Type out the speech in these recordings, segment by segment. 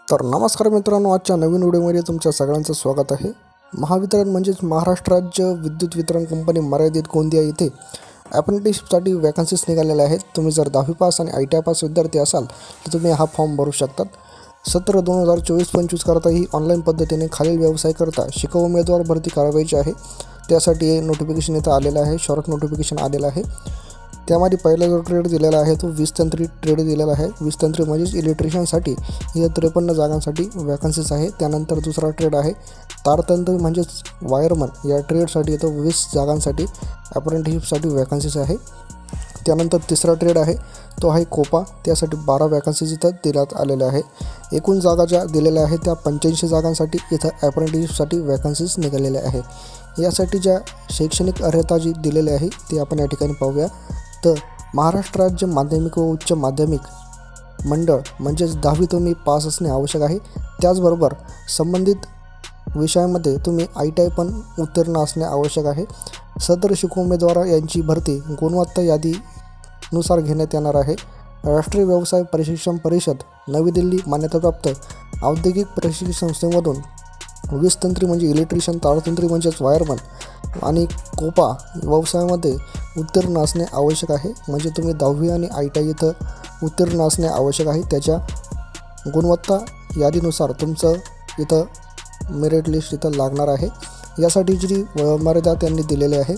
तर नमस्कार मित्रांनो, आजच्या नवीन व्हिडिओमध्ये तुमच्या सगळ्यांचं स्वागत आहे। महावितरण म्हणजेच महाराष्ट्र राज्य विद्युत वितरण कंपनी मर्यादित गोंदिया येथे अप्रेंटिसशिपसाठी वॅकन्सीज निघालेल्या आहेत। तुम्ही जर 10वी पास आणि ITI पास विद्यार्थी असाल तर तुम्ही हा फॉर्म भरू शकतात। सत्र 2024-25 करता ही ऑनलाईन पद्धतीने खालील व्यवसाय करता शिकव उमेदवार भरती करावायची आहे। त्यासाठी नोटिफिकेशन इथं आलेलं आहे, शॉर्ट नोटिफिकेशन आलेलं आहे। त्यामध्ये पहिला जो ट्रेड दिलेला आहे तो 20 तंत्री ट्रेड दिलेला आहे। 20 तंत्री म्हणजेच इलेक्ट्रिशियनसाठी हे 53 जागांसाठी वॅकन्सीज आहे। त्यानंतर दुसरा ट्रेड आहे तारतंत्री म्हणजेच वायरमन, या ट्रेडसाठी इथं 20 जागांसाठी अप्रेंटिसशिपसाठी वॅकन्सीज आहे। त्यानंतर तिसरा ट्रेड आहे तो आहे कोपा, त्यासाठी 12 वॅकन्सीज इथं देण्यात आलेल्या आहे। एकूण जागा ज्या दिलेल्या आहेत त्या 85 जागांसाठी इथं अप्रेंटिसशिपसाठी वॅकन्सीज निघालेल्या आहे। यासाठी ज्या शैक्षणिक अर्हता जी दिलेली आहे ती आपण या ठिकाणी पाहूया। तर महाराष्ट्र राज्य माध्यमिक व उच्च माध्यमिक मंडळ म्हणजेच 10वी तुम्ही पास असणे आवश्यक आहे। त्याचबरोबर संबंधित विषयामध्ये तुम्ही ITI पण उत्तीर्ण असणे आवश्यक आहे। सदर शिकू उमेदवार यांची भरती गुणवत्ता यादीनुसार घेण्यात येणार आहे। राष्ट्रीय व्यवसाय प्रशिक्षण परिषद नवी दिल्ली मान्यताप्राप्त औद्योगिक प्रशिक्षण संस्थेमधून 20 तंत्री म्हणजे इलेक्ट्रिशियन, तारतंत्री म्हणजेच वायरमन आणि कोपा व्यवसायामध्ये उत्तीर्ण असणे आवश्यक आहे। म्हणजे तुम्ही 10वी आणि ITI इथं उत्तीर्ण असणे आवश्यक आहे। त्याच्या गुणवत्ता यादीनुसार तुमचं इथं मेरिट लिस्ट इथं लागणार आहे। यासाठी जी मर्यादा त्यांनी दिलेली आहे,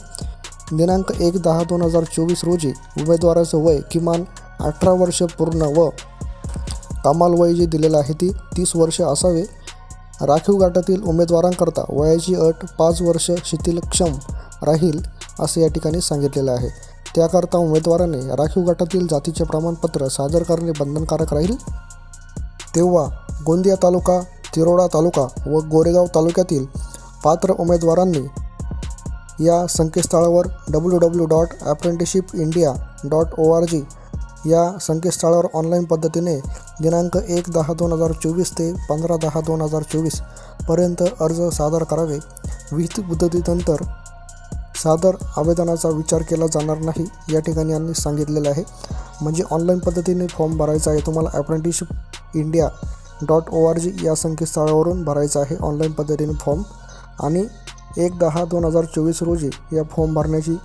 दिनांक 1/10/2024 रोजी उमेदवाराचं वय किमान 18 वर्ष पूर्ण व कमाल वय जे दिलेलं आहे ती 30 वर्ष असावे। राखीव गटातील उमेदवारांकरता वयाची अट 5 वर्ष शिथिलक्षम राहील असे या ठिकाणी सांगितलेलं आहे। त्याकरता उमेदवाराने राखीव गटातील जातीचे प्रमाणपत्र सादर करणे बंधनकारक राहील। तेव्हा गोंदिया तालुका, तिरोडा तालुका व गोरेगाव तालुक्यातील पात्र उमेदवारांनी या संकेतस्थळावर www.apprenticeshipindia.org या संकेतस्थळावर ऑनलाईन पद्धतीने दिनांक 1/10/2024 ते 15/10/2024 पर्यंत अर्ज सादर करावे। विहित मुदतीनंतर सादर आवेदनाचा विचार केला जाणार नाही या ठिकाणी यांनी सांगितलेलं आहे। म्हणजे ऑनलाईन पद्धतीने फॉर्म भरायचा आहे तुम्हाला। apprenticeshipindia.org या संकेतस्थळावरून भरायचा आहे ऑनलाईन पद्धतीने फॉर्म। आणि 1/10/2024 रोजी या फॉर्म भरण्याची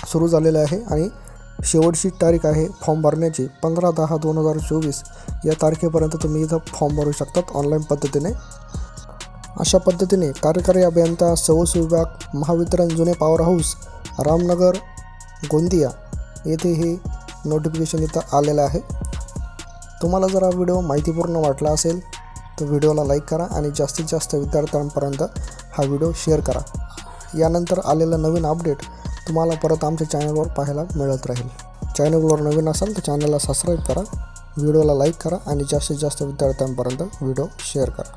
सुरू झालेलं आहे आणि शेवटची तारीख आहे फॉर्म भरण्याची 15/10/2024 या तारखेपर्यंत तुम्ही इथं फॉर्म भरू शकतात ऑनलाईन पद्धतीने। अशा पद्धतीने कार्यकारी अभियंता सवस विभाग, महावितरण जुने पॉवर हाऊस, रामनगर, गोंदिया येथे हे नोटिफिकेशन इथं आलेलं आहे। तुम्हाला जर हा व्हिडिओ माहितीपूर्ण वाटला असेल तर व्हिडिओला लाईक करा आणि जास्तीत जास्त विद्यार्थ्यांपर्यंत हा व्हिडिओ शेअर करा। यानंतर आलेलं नवीन अपडेट तुम्हाला परत आमच्या चॅनलवर पाहायला मिळत राहील। चॅनलवर नवीन असाल तर चॅनलला सबस्क्राईब करा, व्हिडिओला लाईक करा आणि जास्तीत जास्त विद्यार्थ्यांपर्यंत व्हिडिओ शेअर करा।